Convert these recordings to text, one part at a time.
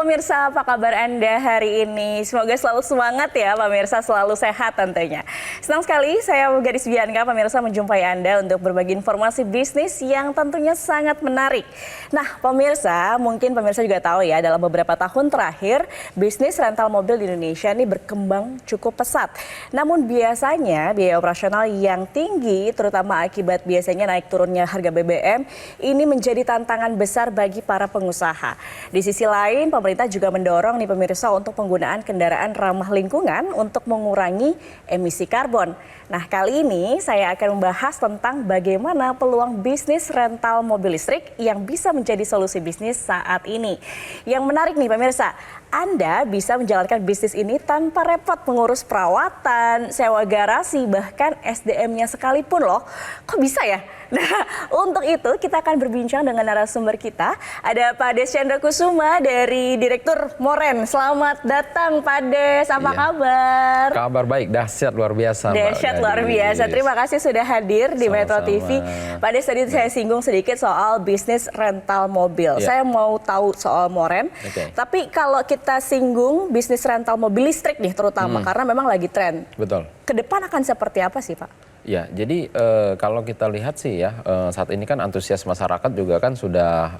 pemirsa, apa kabar Anda hari ini? Semoga selalu semangat ya pemirsa, selalu sehat tentunya. Senang sekali saya Gadis Bianca pemirsa menjumpai Anda untuk berbagi informasi bisnis yang tentunya sangat menarik. Nah pemirsa, mungkin pemirsa juga tahu ya dalam beberapa tahun terakhir bisnis rental mobil di Indonesia ini berkembang cukup pesat. Namun biasanya biaya operasional yang tinggi terutama akibat biasanya naik turunnya harga BBM ini menjadi tantangan besar bagi para pengusaha. Di sisi lain, pemerintah juga mendorong nih pemirsa untuk penggunaan kendaraan ramah lingkungan untuk mengurangi emisi karbon. Nah, kali ini saya akan membahas tentang bagaimana peluang bisnis rental mobil listrik yang bisa menjadi solusi bisnis saat ini. Yang menarik nih pemirsa, Anda bisa menjalankan bisnis ini tanpa repot mengurus perawatan, sewa garasi, bahkan SDM-nya sekalipun loh. Kok bisa ya? Nah, untuk itu kita akan berbincang dengan narasumber kita. Ada Pak Des Chandra Kusuma dari Direktur Moren. Selamat datang Pak Des, apa kabar? Kabar baik, dahsyat luar biasa. Dahsyat luar biasa. Terima kasih sudah hadir di Metro TV. Pak Des, tadi saya singgung sedikit soal bisnis rental mobil. Saya mau tahu soal Moren. Tapi kalau kita singgung bisnis rental mobil listrik nih terutama, karena memang lagi tren. Betul. Ke depan akan seperti apa sih Pak? Ya, jadi kalau kita lihat sih ya, saat ini kan antusias masyarakat juga kan sudah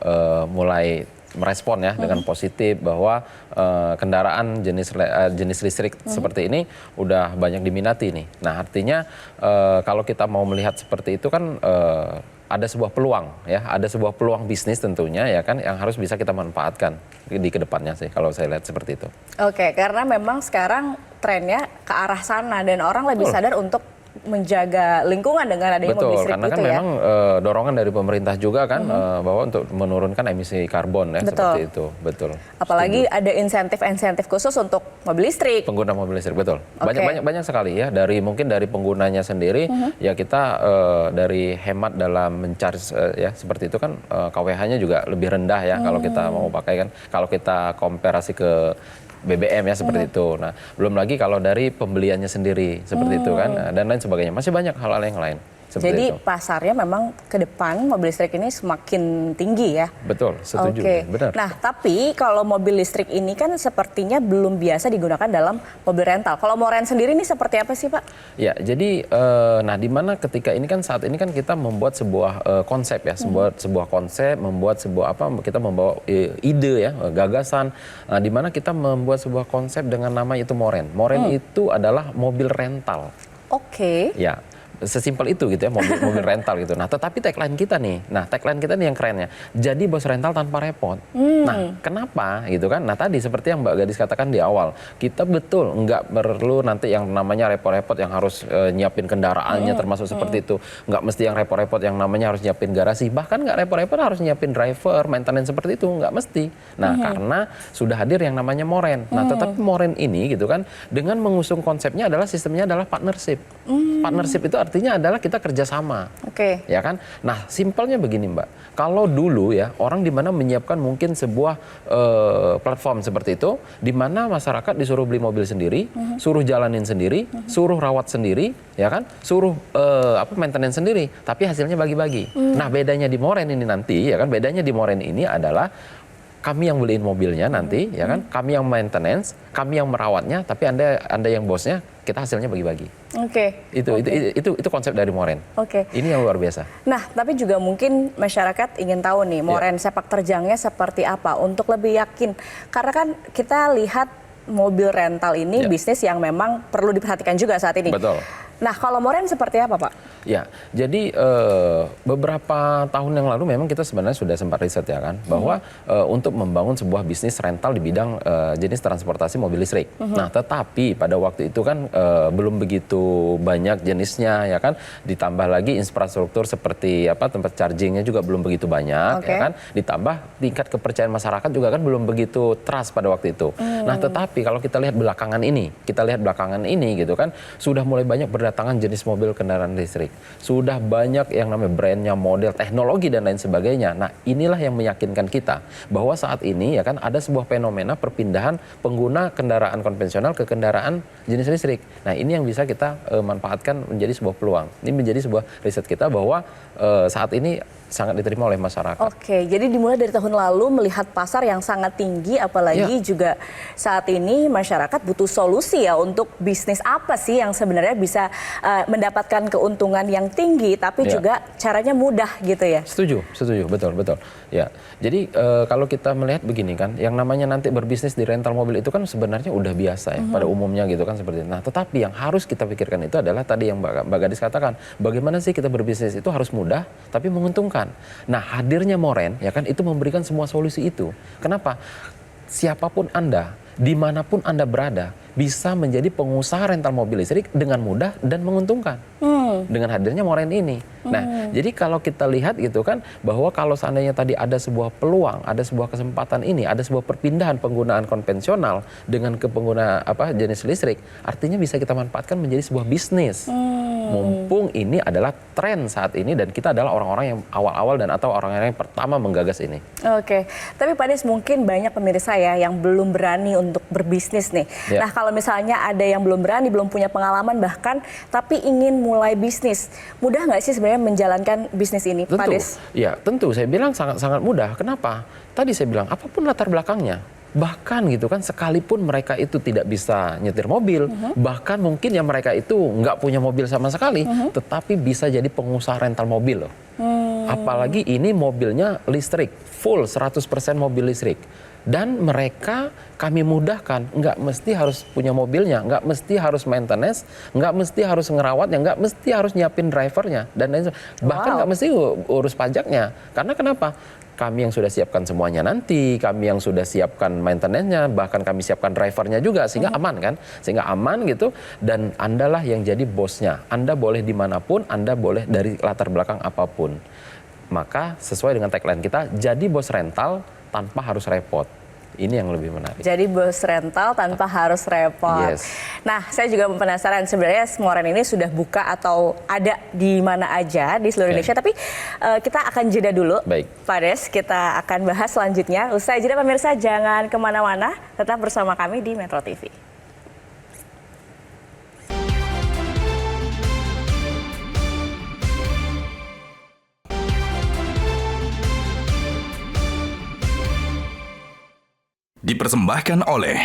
mulai merespon ya dengan positif bahwa kendaraan jenis listrik seperti ini udah banyak diminati nih. Nah, artinya kalau kita mau melihat seperti itu kan ada sebuah peluang ya, ada sebuah peluang bisnis tentunya ya kan yang harus bisa kita manfaatkan di kedepannya sih kalau saya lihat seperti itu. Oke, karena memang sekarang trennya ke arah sana dan orang lebih sadar untuk menjaga lingkungan dengan adanya mobil listrik. Karena kan memang dorongan dari pemerintah juga kan bahwa untuk menurunkan emisi karbon ya seperti itu. Betul. Apalagi ada insentif-insentif khusus untuk mobil listrik. Pengguna mobil listrik, betul. Banyak sekali ya, mungkin dari penggunanya sendiri ya kita dari hemat dalam mencharge ya seperti itu kan KWH-nya juga lebih rendah ya kalau kita mau pakai kan. Kalau kita komparasi ke BBM ya seperti itu. Nah, belum lagi kalau dari pembeliannya sendiri seperti itu kan dan lain sebagainya. Masih banyak hal-hal yang lain. Jadi pasarnya memang ke depan mobil listrik ini semakin tinggi ya. Betul, setuju. Benar. Nah, tapi kalau mobil listrik ini kan sepertinya belum biasa digunakan dalam mobil rental. Kalau Moren sendiri ini seperti apa sih Pak? Ya, jadi nah di mana ketika ini kan saat ini kan kita membuat sebuah konsep ya, sebuah konsep, membuat sebuah kita membawa ide ya, gagasan. Nah, di mana kita membuat sebuah konsep dengan nama itu Moren. Moren itu adalah mobil rental. Ya. Sesimpel itu gitu ya, mobil rental gitu. Nah, tetapi tagline kita nih yang kerennya. Jadi bos rental tanpa repot. Nah, kenapa gitu kan? Nah, tadi seperti yang Mbak Gadis katakan di awal, kita betul nggak perlu nanti yang namanya repot-repot yang harus nyiapin kendaraannya termasuk seperti itu. Nggak mesti yang repot-repot yang namanya harus nyiapin garasi. Bahkan nggak repot-repot harus nyiapin driver, maintenance seperti itu. Nggak mesti. Nah, karena sudah hadir yang namanya Moren. Nah, tetapi Moren ini gitu kan, dengan mengusung konsepnya adalah sistemnya adalah partnership. Partnership itu artinya adalah kita kerjasama, ya kan? Nah, simpelnya begini Mbak, kalau dulu ya orang di mana menyiapkan mungkin sebuah platform seperti itu, di mana masyarakat disuruh beli mobil sendiri, suruh jalanin sendiri, suruh rawat sendiri, ya kan? Suruh maintenance sendiri, tapi hasilnya bagi-bagi. Nah, bedanya di Moren ini nanti, ya kan? Bedanya di Moren ini adalah kami yang beliin mobilnya nanti, ya kan? Kami yang maintenance, kami yang merawatnya, tapi anda yang bosnya, kita hasilnya bagi-bagi. Itu konsep dari Moren. Ini yang luar biasa. Nah, tapi juga mungkin masyarakat ingin tahu nih, Moren sepak terjangnya seperti apa untuk lebih yakin. Karena kan kita lihat mobil rental ini bisnis yang memang perlu diperhatikan juga saat ini. Betul. Nah, kalau Moren seperti apa, Pak? Ya, jadi beberapa tahun yang lalu memang kita sebenarnya sudah sempat riset ya kan, bahwa untuk membangun sebuah bisnis rental di bidang jenis transportasi mobil listrik. Nah, tetapi pada waktu itu kan belum begitu banyak jenisnya ya kan, ditambah lagi infrastruktur seperti tempat chargingnya juga belum begitu banyak ya kan, ditambah tingkat kepercayaan masyarakat juga kan belum begitu trust pada waktu itu. Nah, tetapi kalau kita lihat belakangan ini gitu kan, sudah mulai banyak berdatangan jenis mobil kendaraan listrik. sudah banyak yang namanya brandnya, model, teknologi dan lain sebagainya. Nah, inilah yang meyakinkan kita bahwa saat ini ya kan ada sebuah fenomena perpindahan pengguna kendaraan konvensional ke kendaraan jenis listrik. Nah, ini yang bisa kita manfaatkan menjadi sebuah peluang. Ini menjadi sebuah riset kita bahwa saat ini sangat diterima oleh masyarakat. Oke, jadi dimulai dari tahun lalu melihat pasar yang sangat tinggi, apalagi juga saat ini masyarakat butuh solusi ya untuk bisnis apa sih yang sebenarnya bisa mendapatkan keuntungan yang tinggi, tapi juga caranya mudah gitu ya. Setuju, betul. Ya, jadi kalau kita melihat begini kan, yang namanya nanti berbisnis di rental mobil itu kan sebenarnya udah biasa ya pada umumnya gitu kan seperti itu. Nah, tetapi yang harus kita pikirkan itu adalah tadi yang Mbak Gadis katakan, bagaimana sih kita berbisnis itu harus mudah tapi menguntungkan. Nah, hadirnya Moren ya kan itu memberikan semua solusi itu. Kenapa? Siapapun Anda, dimanapun Anda berada, bisa menjadi pengusaha rental mobil listrik dengan mudah dan menguntungkan. Dengan hadirnya Moren ini. Nah, jadi kalau kita lihat gitu kan, bahwa kalau seandainya tadi ada sebuah peluang, ada sebuah kesempatan ini, ada sebuah perpindahan penggunaan konvensional dengan ke pengguna jenis listrik, artinya bisa kita manfaatkan menjadi sebuah bisnis. Mumpung ini adalah tren saat ini dan kita adalah orang-orang yang awal-awal dan atau orang-orang yang pertama menggagas ini. Oke, tapi Pak Des mungkin banyak pemirsa ya yang belum berani untuk berbisnis nih. Nah, kalau misalnya ada yang belum berani, belum punya pengalaman bahkan, tapi ingin mulai bisnis, mudah nggak sih sebenarnya menjalankan bisnis ini, Pak Des? Ya, tentu. Saya bilang sangat-sangat mudah. Kenapa? Tadi saya bilang, apapun latar belakangnya. Bahkan gitu kan, sekalipun mereka itu tidak bisa nyetir mobil, bahkan mungkin ya mereka itu nggak punya mobil sama sekali, tetapi bisa jadi pengusaha rental mobil loh. Apalagi ini mobilnya listrik, full 100% mobil listrik. Dan mereka kami mudahkan, nggak mesti harus punya mobilnya, nggak mesti harus maintenance, nggak mesti harus ngerawatnya, nggak mesti harus nyiapin drivernya, dan lain sebagainya. Bahkan nggak mesti urus pajaknya. Karena kenapa? Kami yang sudah siapkan semuanya nanti, kami yang sudah siapkan maintenance-nya, bahkan kami siapkan drivernya juga, sehingga aman kan? Sehingga aman gitu, dan Andalah yang jadi bosnya. Anda boleh dimanapun, Anda boleh dari latar belakang apapun. Maka sesuai dengan tagline kita, jadi bos rental tanpa harus repot. Ini yang lebih menarik. Jadi bos rental tanpa harus repot. Yes. Nah, saya juga penasaran sebenarnya Moren ini sudah buka atau ada di mana aja di seluruh Indonesia. Tapi kita akan jeda dulu. Baik. Pak Des, kita akan bahas selanjutnya. Usai jeda pemirsa, jangan kemana-mana. Tetap bersama kami di Metro TV. Dipersembahkan oleh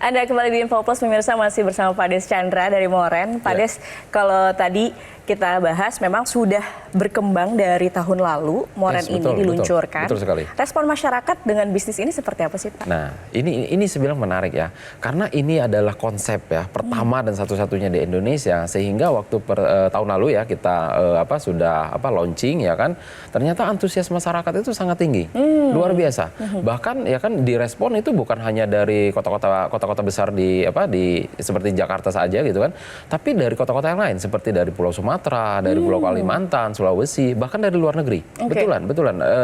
Anda kembali di Info Plus, pemirsa masih bersama Pak Des Chandra dari Moren. Pak Des, kalau tadi kita bahas memang sudah berkembang dari tahun lalu Moren ini diluncurkan. Betul sekali. Respon masyarakat dengan bisnis ini seperti apa sih, Pak? Nah, ini sebilang menarik ya. Karena ini adalah konsep ya pertama dan satu-satunya di Indonesia, sehingga waktu tahun lalu ya kita sudah launching ya kan. Ternyata antusias masyarakat itu sangat tinggi. Luar biasa. Bahkan ya kan direspon itu bukan hanya dari kota-kota besar di seperti Jakarta saja gitu kan. Tapi dari kota-kota yang lain seperti dari Pulau Sumatera, dari Pulau Kalimantan, Sulawesi, bahkan dari luar negeri. Betulan.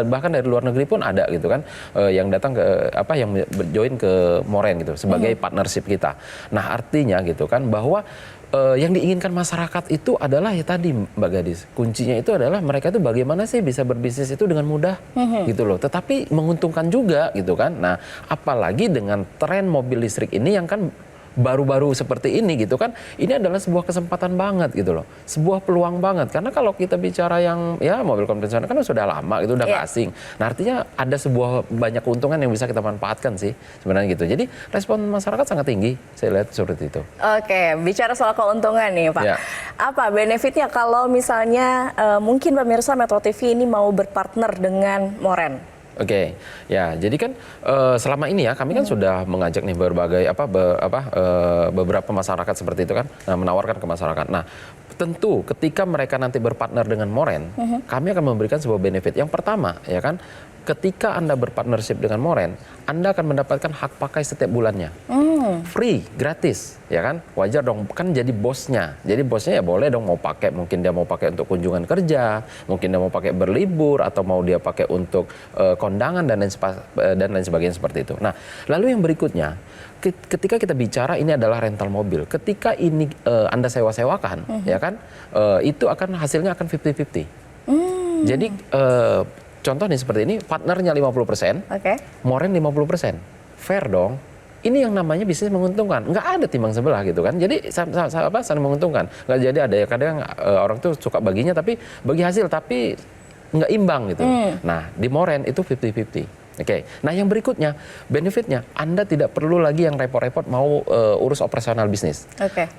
Bahkan dari luar negeri pun ada gitu kan, yang datang ke yang join ke Moren gitu sebagai partnership kita. Nah, artinya gitu kan bahwa yang diinginkan masyarakat itu adalah ya tadi Mbak Gadis, kuncinya itu adalah mereka itu bagaimana sih bisa berbisnis itu dengan mudah gitu loh, tetapi menguntungkan juga gitu kan. Nah, apalagi dengan tren mobil listrik ini yang kan baru-baru seperti ini gitu kan, ini adalah sebuah kesempatan banget gitu loh, sebuah peluang banget. Karena kalau kita bicara yang ya mobil konvensional kan sudah lama gitu, udah asing. Nah, artinya ada sebuah banyak keuntungan yang bisa kita manfaatkan sih sebenarnya gitu. Jadi respon masyarakat sangat tinggi, saya lihat seperti itu. Oke, bicara soal keuntungan nih Pak, apa benefitnya kalau misalnya mungkin pemirsa Metro TV ini mau berpartner dengan Moren? Oke, ya jadi kan selama ini ya kami kan sudah mengajak nih berbagai beberapa masyarakat seperti itu kan, menawarkan ke masyarakat. Nah, tentu ketika mereka nanti berpartner dengan Moren, kami akan memberikan sebuah benefit. Yang pertama ya kan, ketika Anda berpartnership dengan Moren, Anda akan mendapatkan hak pakai setiap bulannya. Free, gratis, ya kan? Wajar dong, kan jadi bosnya. Jadi bosnya ya boleh dong mau pakai, mungkin dia mau pakai untuk kunjungan kerja, mungkin dia mau pakai berlibur, atau mau dia pakai untuk kondangan dan lain sebagainya seperti itu. Nah, lalu yang berikutnya, ketika kita bicara ini adalah rental mobil, ketika ini Anda sewa-sewakan, ya kan? Itu akan hasilnya akan 50-50. Jadi contoh nih seperti ini, partnernya 50%, Moren 50%. Fair dong. Ini yang namanya bisnis menguntungkan. Nggak ada timbang sebelah gitu kan. Jadi saling menguntungkan. Nggak jadi ada ya kadang orang tuh suka baginya tapi bagi hasil tapi nggak imbang gitu. Nah, di Moren itu 50-50. Oke. Nah, yang berikutnya, benefitnya Anda tidak perlu lagi yang repot-repot mau urus operasional bisnis.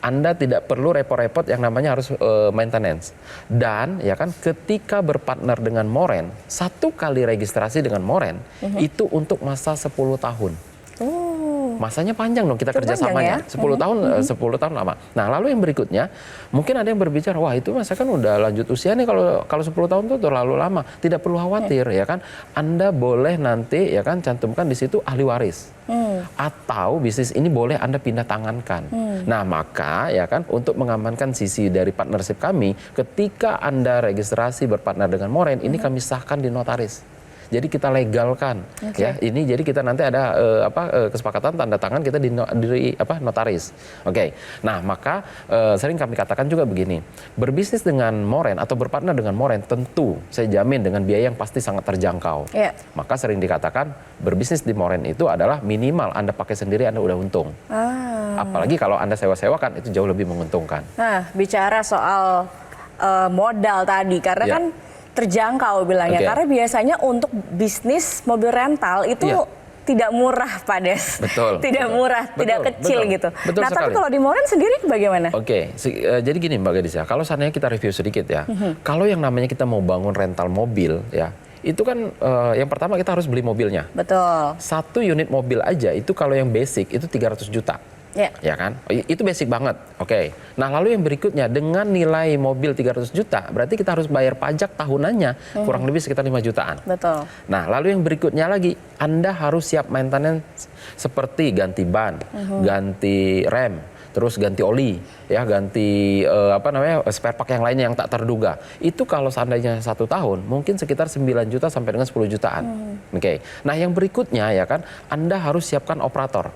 Anda tidak perlu repot-repot yang namanya harus maintenance. Dan ya kan ketika berpartner dengan Moren, 1 kali registrasi dengan Moren itu untuk masa 10 tahun. Masanya panjang dong kita kerjasamanya. 10 tahun 10 tahun lama. Nah, lalu yang berikutnya mungkin ada yang berbicara, wah itu masa kan udah lanjut usia nih kalau 10 tahun itu terlalu lama. Tidak perlu khawatir ya kan. Anda boleh nanti ya kan cantumkan di situ ahli waris. Atau bisnis ini boleh Anda pindah tangankan. Nah, maka ya kan untuk mengamankan sisi dari partnership kami, ketika Anda registrasi berpartner dengan Moren, ini kami sahkan di notaris. Jadi kita legalkan, ya. Ini jadi kita nanti ada kesepakatan tanda tangan kita di notaris. Oke. Nah, maka sering kami katakan juga begini, berbisnis dengan Moren atau berpartner dengan Moren tentu saya jamin dengan biaya yang pasti sangat terjangkau. Maka sering dikatakan berbisnis di Moren itu adalah minimal Anda pakai sendiri Anda udah untung. Apalagi kalau Anda sewa-sewakan itu jauh lebih menguntungkan. Nah, bicara soal modal tadi, karena kan terjangkau bilangnya, karena biasanya untuk bisnis mobil rental itu tidak murah, Pak Des. Tidak murah, tidak kecil gitu. Nah, tapi kalau di Moren sendiri bagaimana? Jadi gini Mbak Gadis ya, kalau seandainya kita review sedikit ya, kalau yang namanya kita mau bangun rental mobil ya, itu kan yang pertama kita harus beli mobilnya. 1 unit mobil aja itu kalau yang basic itu 300 juta. Ya kan? Itu basic banget. Nah, lalu yang berikutnya dengan nilai mobil 300 juta, berarti kita harus bayar pajak tahunannya kurang lebih sekitar 5 jutaan. Nah, lalu yang berikutnya lagi, Anda harus siap maintenance seperti ganti ban, ganti rem, terus ganti oli, ya ganti spare part yang lainnya yang tak terduga. Itu kalau seandainya 1 tahun mungkin sekitar 9 juta sampai dengan 10 jutaan. Nah, yang berikutnya ya kan, Anda harus siapkan operator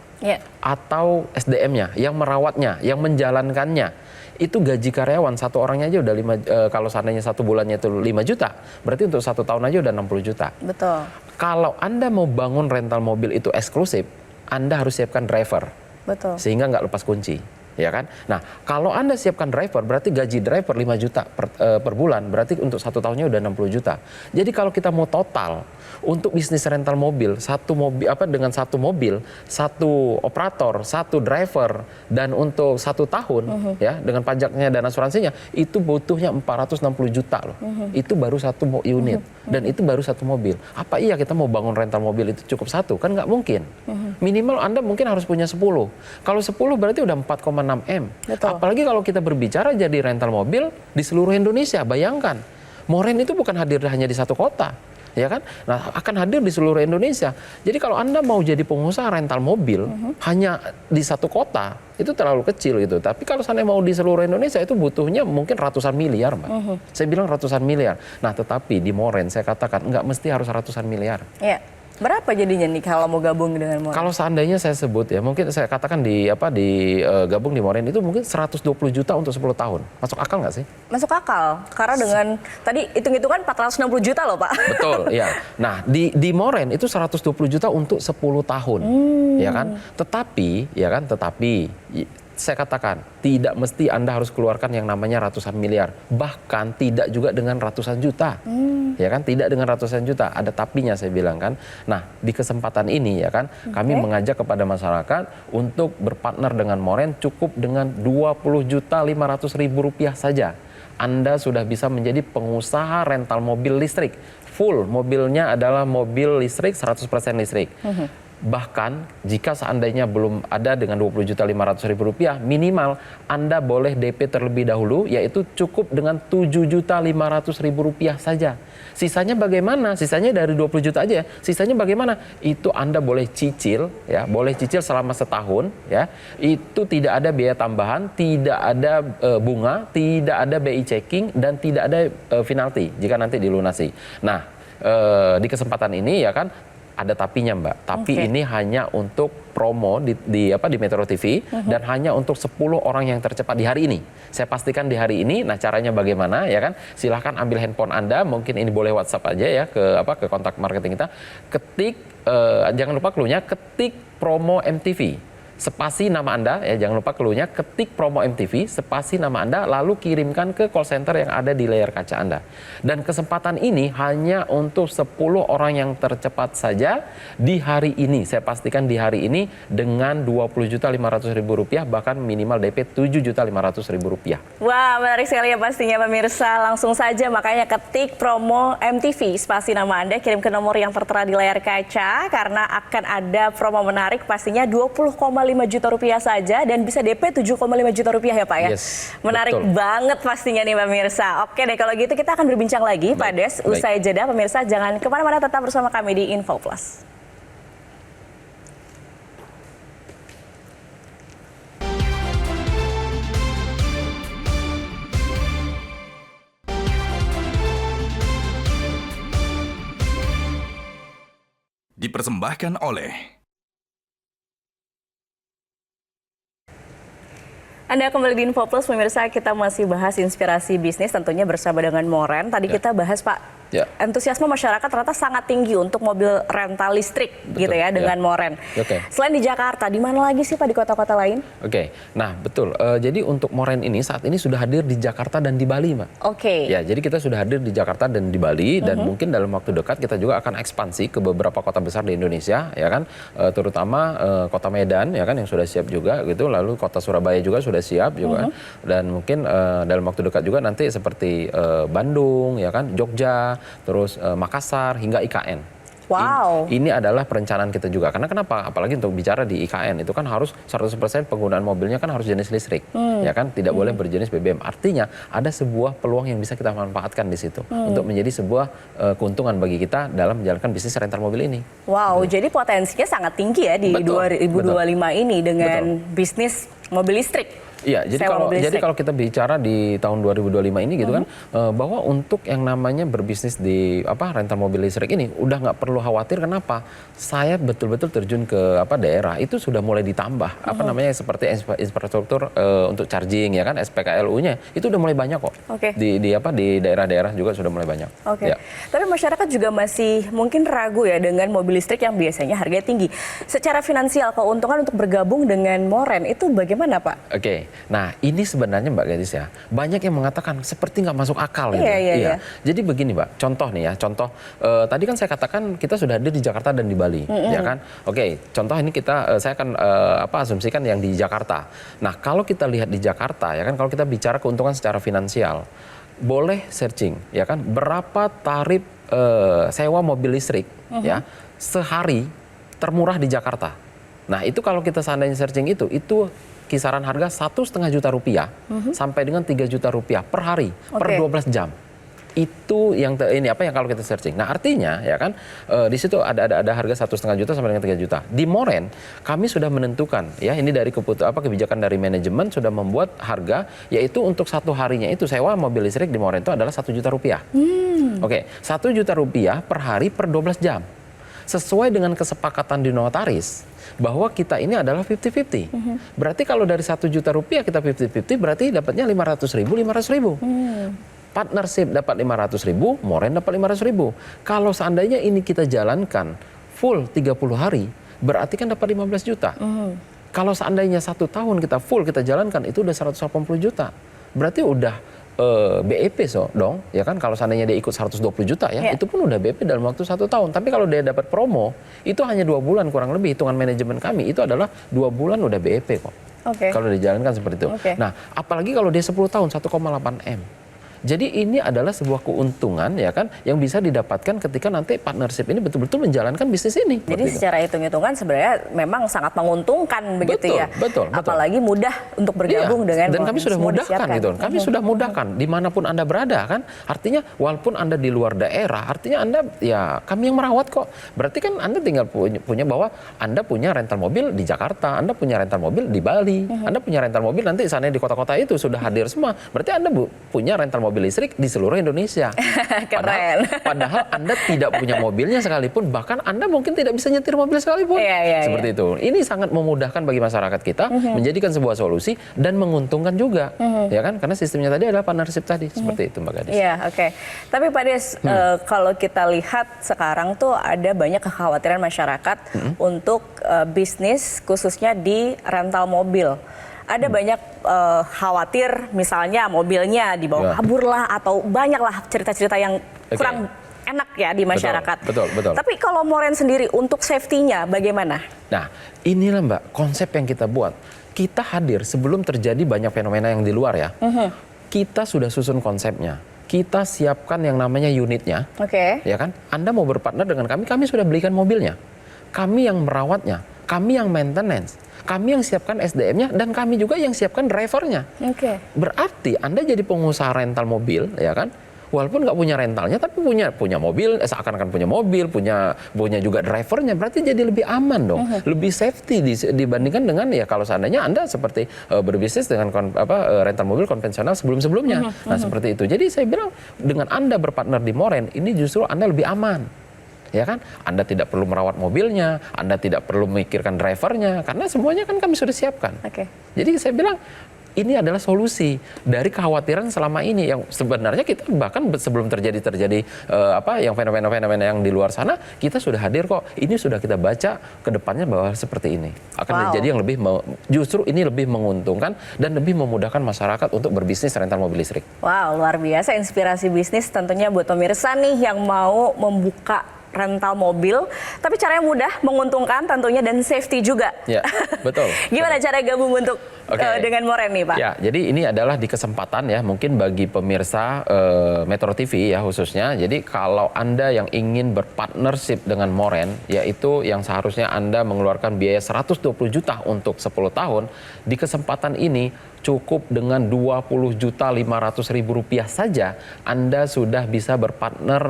atau SDM-nya yang merawatnya, yang menjalankannya. Itu gaji karyawan 1 orangnya aja udah kalau seandainya 1 bulannya itu 5 juta, berarti untuk 1 tahun aja udah 60 juta. Kalau Anda mau bangun rental mobil itu eksklusif, Anda harus siapkan driver. Sehingga nggak lepas kunci, ya kan? Nah, kalau Anda siapkan driver, berarti gaji driver 5 juta per bulan, berarti untuk 1 tahunnya udah 60 juta. Jadi kalau kita mau total untuk bisnis rental mobil, dengan 1 mobil, 1 operator, 1 driver, dan untuk 1 tahun, ya dengan pajaknya dan asuransinya, itu butuhnya 460 juta loh. Itu baru 1 unit, dan itu baru 1 mobil. Apa iya kita mau bangun rental mobil itu cukup 1? Kan nggak mungkin. Minimal Anda mungkin harus punya 10. Kalau 10 berarti udah 4,6 M. Apalagi kalau kita berbicara jadi rental mobil di seluruh Indonesia. Bayangkan, Moren itu bukan hadir hanya di 1 kota, ya kan? Nah, akan hadir di seluruh Indonesia. Jadi kalau Anda mau jadi pengusaha rental mobil hanya di 1 kota, itu terlalu kecil gitu. Tapi kalau saya mau di seluruh Indonesia itu butuhnya mungkin ratusan miliar, Mbak. Saya bilang ratusan miliar. Nah, tetapi di Moren saya katakan nggak mesti harus ratusan miliar. Berapa jadinya nih kalau mau gabung dengan Moren? Kalau seandainya saya sebut ya, mungkin saya katakan gabung di Moren itu mungkin 120 juta untuk 10 tahun. Masuk akal nggak sih? Masuk akal, karena dengan tadi hitung-hitungan 460 juta loh, Pak. Betul, ya. Nah, di Moren itu 120 juta untuk 10 tahun. Ya kan? Tetapi saya katakan, tidak mesti Anda harus keluarkan yang namanya ratusan miliar. Bahkan tidak juga dengan ratusan juta. Ya kan, tidak dengan ratusan juta. Ada tapinya saya bilang kan. Nah, di kesempatan ini ya kan, kami mengajak kepada masyarakat untuk berpartner dengan Moren cukup dengan 20.500.000 rupiah saja. Anda sudah bisa menjadi pengusaha rental mobil listrik. Full mobilnya adalah mobil listrik, 100% listrik. Bahkan jika seandainya belum ada dengan Rp20.500.000, minimal Anda boleh DP terlebih dahulu, yaitu cukup dengan Rp7.500.000 saja. Sisanya bagaimana? Sisanya dari 20 juta aja. Sisanya bagaimana? Itu Anda boleh cicil, ya, boleh cicil selama setahun, ya. Itu tidak ada biaya tambahan, tidak ada bunga, tidak ada BI checking, dan tidak ada penalti jika nanti dilunasi. Nah, di kesempatan ini ya kan ada tapinya, Mbak. Tapi ini hanya untuk promo di Metro TV dan hanya untuk 10 orang yang tercepat di hari ini. Saya pastikan di hari ini. Nah, caranya bagaimana ya kan? Silahkan ambil handphone Anda, mungkin ini boleh WhatsApp aja ya ke kontak marketing kita. Ketik jangan lupa clue-nya, ketik promo MTV. Spasi nama Anda, ya jangan lupa clue-nya, ketik promo MTV, spasi nama Anda, lalu kirimkan ke call center yang ada di layar kaca Anda. Dan kesempatan ini hanya untuk 10 orang yang tercepat saja di hari ini. Saya pastikan di hari ini dengan Rp20.500.000, bahkan minimal DP Rp7.500.000. Wah, menarik sekali ya pastinya pemirsa. Langsung saja makanya ketik promo MTV, spasi nama Anda, kirim ke nomor yang tertera di layar kaca, karena akan ada promo menarik pastinya Rp20,5 juta saja dan bisa DP Rp7,5 juta ya Pak ya. Yes, menarik betul banget pastinya nih pemirsa. Oke deh, kalau gitu kita akan berbincang lagi Pak Des usai jeda. Pemirsa jangan kemana-mana, tetap bersama kami di Info Plus. Dipersembahkan oleh Anda kembali di Info Plus, pemirsa. Kita masih bahas inspirasi bisnis tentunya bersama dengan Moren. Tadi kita bahas Pak, antusiasme masyarakat ternyata sangat tinggi untuk mobil rental listrik. Betul, gitu ya dengan Moren. Selain di Jakarta, di mana lagi sih Pak di kota-kota lain? Nah betul. Jadi untuk Moren ini saat ini sudah hadir di Jakarta dan di Bali, Mbak. Ya, jadi kita sudah hadir di Jakarta dan di Bali dan mungkin dalam waktu dekat kita juga akan ekspansi ke beberapa kota besar di Indonesia, ya kan? Terutama kota Medan, ya kan, yang sudah siap juga gitu. Lalu kota Surabaya juga sudah siap juga, dan mungkin dalam waktu dekat juga nanti seperti Bandung, ya kan, Jogja, terus Makassar hingga IKN. Wow. Ini adalah perencanaan kita juga. Karena kenapa? Apalagi untuk bicara di IKN itu kan harus 100% penggunaan mobilnya kan harus jenis listrik, ya kan, tidak boleh berjenis BBM. Artinya ada sebuah peluang yang bisa kita manfaatkan di situ untuk menjadi sebuah keuntungan bagi kita dalam menjalankan bisnis rental mobil ini. Wow, jadi potensinya sangat tinggi ya di 2025 ini dengan bisnis mobil listrik. Iya, jadi kalau kita bicara di tahun 2025 ini gitu kan, bahwa untuk yang namanya berbisnis di rental mobil listrik ini udah nggak perlu khawatir. Kenapa? Saya betul-betul terjun ke daerah itu sudah mulai ditambah seperti infrastruktur untuk charging, ya kan, SPKLU-nya itu udah mulai banyak kok. Di daerah-daerah juga sudah mulai banyak. Ya. Tapi masyarakat juga masih mungkin ragu ya dengan mobil listrik yang biasanya harganya tinggi. Secara finansial keuntungan untuk bergabung dengan Moren itu bagaimana, Pak? Nah, ini sebenarnya Mbak Gadis ya, banyak yang mengatakan seperti nggak masuk akal gitu. Iya. Jadi begini Mbak, contoh nih ya, tadi kan saya katakan kita sudah hadir di Jakarta dan di Bali, ya kan? Contoh ini saya akan asumsikan yang di Jakarta. Nah, kalau kita lihat di Jakarta, ya kan, kalau kita bicara keuntungan secara finansial, boleh searching, ya kan, berapa tarif sewa mobil listrik, ya, sehari termurah di Jakarta. Nah, itu kalau kita seandainya searching itu kisaran harga Rp1,5 juta sampai dengan Rp3 juta per hari per 12 jam. Itu yang kalau kita searching. Nah, artinya ya kan di situ ada harga Rp1,5 juta sampai dengan Rp3 juta. Di Moren kami sudah menentukan, ya, ini dari kebijakan dari manajemen sudah membuat harga, yaitu untuk satu harinya itu sewa mobil listrik di Moren itu adalah Rp1 juta. Rp1 juta per hari per 12 jam. Sesuai dengan kesepakatan di notaris bahwa kita ini adalah 50-50. Berarti kalau dari Rp1 juta kita 50-50, berarti dapatnya Rp500.000. Partnership dapat Rp500.000, Moren dapat Rp500.000. Kalau seandainya ini kita jalankan full 30 hari, berarti kan dapat Rp15 juta. Kalau seandainya 1 tahun kita full kita jalankan, itu udah Rp180 juta. Berarti udah BEP dong, ya kan, kalau seandainya dia ikut 120 juta ya, itu pun udah BEP dalam waktu 1 tahun. Tapi kalau dia dapat promo, itu hanya 2 bulan kurang lebih, hitungan manajemen kami itu adalah 2 bulan udah BEP kok. Kalau dijalankan seperti itu. Nah, apalagi kalau dia 10 tahun 1,8 M. Jadi ini adalah sebuah keuntungan ya kan yang bisa didapatkan ketika nanti partnership ini betul-betul menjalankan bisnis ini. Jadi secara hitung-hitungan sebenarnya memang sangat menguntungkan begitu ya. Betul. Apalagi mudah untuk bergabung dengan dan kami sudah semua mudahkan disiapkan. gitu. Kami sudah mudahkan dimanapun Anda berada kan. Artinya walaupun Anda di luar daerah, artinya Anda ya kami yang merawat kok. Berarti kan Anda tinggal punya bahwa Anda punya rental mobil di Jakarta, Anda punya rental mobil di Bali, Anda punya rental mobil nanti sana di kota-kota itu sudah hadir semua. Berarti Anda punya rental mobil listrik di seluruh Indonesia. Keren. Padahal Anda tidak punya mobilnya sekalipun, bahkan Anda mungkin tidak bisa nyetir mobil sekalipun. Seperti itu. Ini sangat memudahkan bagi masyarakat kita, menjadikan sebuah solusi dan menguntungkan juga, ya kan? Karena sistemnya tadi adalah partnership tadi, seperti itu Mbak Gadis. Iya, oke. Tapi Pak Des, kalau kita lihat sekarang tuh ada banyak kekhawatiran masyarakat untuk bisnis khususnya di rental mobil. Ada banyak khawatir misalnya mobilnya dibawa kabur lah atau banyaklah cerita-cerita yang kurang enak ya di masyarakat. Betul. Tapi kalau Moren sendiri untuk safety-nya bagaimana? Nah, inilah Mbak konsep yang kita buat. Kita hadir sebelum terjadi banyak fenomena yang di luar ya. Kita sudah susun konsepnya. Kita siapkan yang namanya unitnya. Ya kan? Anda mau berpartner dengan kami sudah belikan mobilnya. Kami yang merawatnya, kami yang maintenance. Kami yang siapkan SDM-nya dan kami juga yang siapkan drivernya. Berarti Anda jadi pengusaha rental mobil, ya kan? Walaupun nggak punya rentalnya, tapi punya mobil, seakan-akan punya mobil, punya juga drivernya, berarti jadi lebih aman dong, lebih safety dibandingkan dengan ya kalau seandainya Anda seperti berbisnis dengan rental mobil konvensional sebelum-sebelumnya. Nah seperti itu. Jadi saya bilang dengan Anda berpartner di Moren, ini justru Anda lebih aman. Ya kan, Anda tidak perlu merawat mobilnya, Anda tidak perlu memikirkan drivernya, karena semuanya kan kami sudah siapkan. Jadi saya bilang ini adalah solusi dari kekhawatiran selama ini yang sebenarnya kita bahkan sebelum terjadi yang fenomena-fenomena yang di luar sana kita sudah hadir kok. Ini sudah kita baca ke depannya bahwa seperti ini akan terjadi yang lebih justru ini lebih menguntungkan dan lebih memudahkan masyarakat untuk berbisnis rental mobil listrik. Wow, luar biasa inspirasi bisnis tentunya buat pemirsa nih yang mau membuka rental mobil, tapi caranya mudah, menguntungkan tentunya dan safety juga. Ya, betul. Gimana cara gabung untuk dengan Moren nih Pak? Ya, jadi ini adalah di kesempatan ya, mungkin bagi pemirsa Metro TV ya khususnya. Jadi kalau Anda yang ingin berpartnership dengan Moren, yaitu yang seharusnya Anda mengeluarkan biaya 120 juta untuk 10 tahun, di kesempatan ini cukup dengan 20.500.000 rupiah saja Anda sudah bisa berpartner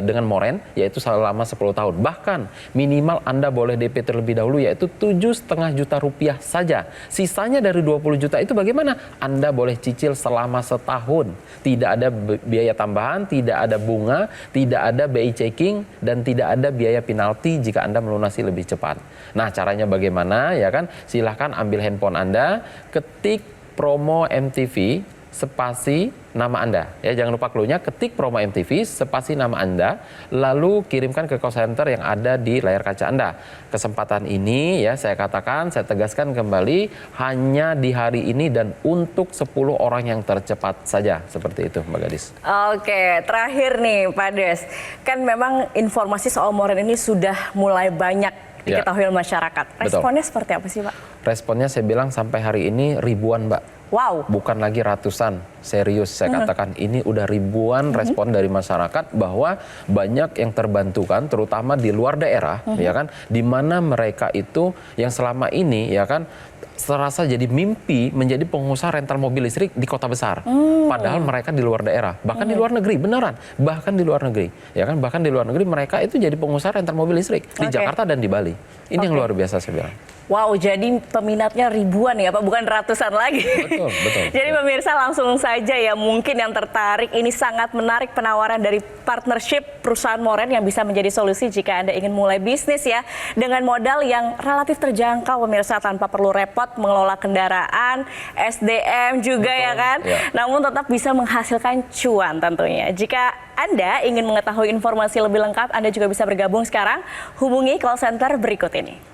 dengan Moren, yaitu selama 10 tahun. Bahkan minimal Anda boleh DP terlebih dahulu, yaitu 7,5 juta rupiah saja. Sisanya dari 20 juta itu bagaimana? Anda boleh cicil selama setahun. Tidak ada biaya tambahan, tidak ada bunga, tidak ada BI checking, dan tidak ada biaya penalti jika Anda melunasi lebih cepat. Nah, caranya bagaimana? Ya kan? Silahkan ambil handphone Anda, ketik promo MTV spasi nama Anda. Ya, jangan lupa clue-nya, ketik promo MTV spasi nama Anda, lalu kirimkan ke call center yang ada di layar kaca Anda. Kesempatan ini ya saya tegaskan kembali hanya di hari ini dan untuk 10 orang yang tercepat saja. Seperti itu Mbak Gadis. Oke, terakhir nih Pak Des. Kan memang informasi soal Moren ini sudah mulai banyak diketahui oleh masyarakat. Responnya seperti apa sih Pak? Responnya saya bilang sampai hari ini ribuan Mbak. Wow. Bukan lagi ratusan, serius saya katakan ini udah ribuan respon dari masyarakat bahwa banyak yang terbantukan, terutama di luar daerah, ya kan, di mana mereka itu yang selama ini, ya kan, serasa jadi mimpi menjadi pengusaha rental mobil listrik di kota besar. Padahal mereka di luar daerah, bahkan di luar negeri, beneran, bahkan di luar negeri, ya kan, bahkan di luar negeri mereka itu jadi pengusaha rental mobil listrik di Jakarta dan di Bali. Ini yang luar biasa saya bilang. Wow, jadi peminatnya ribuan ya Pak, bukan ratusan lagi. Betul. Jadi pemirsa langsung saja ya, mungkin yang tertarik, ini sangat menarik penawaran dari partnership perusahaan Moren yang bisa menjadi solusi jika Anda ingin mulai bisnis ya. Dengan modal yang relatif terjangkau pemirsa, tanpa perlu repot mengelola kendaraan, SDM juga ya kan. Namun tetap bisa menghasilkan cuan tentunya. Jika Anda ingin mengetahui informasi lebih lengkap, Anda juga bisa bergabung sekarang. Hubungi call center berikut ini.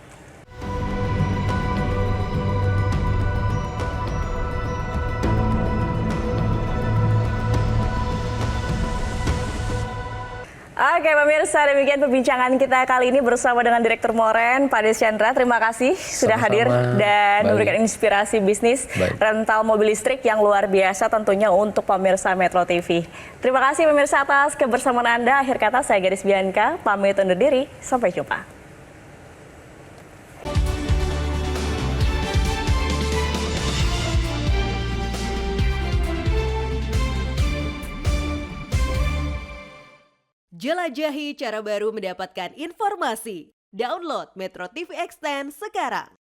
Oke pemirsa, demikian perbincangan kita kali ini bersama dengan Direktur Moren, Pak Des Chandra. Terima kasih sudah hadir dan memberikan inspirasi bisnis rental mobil listrik yang luar biasa tentunya untuk pemirsa Metro TV. Terima kasih pemirsa atas kebersamaan Anda. Akhir kata saya Gadis Bianca, pamit undur diri. Sampai jumpa. Jelajahi cara baru mendapatkan informasi. Download Metro TV Extend sekarang.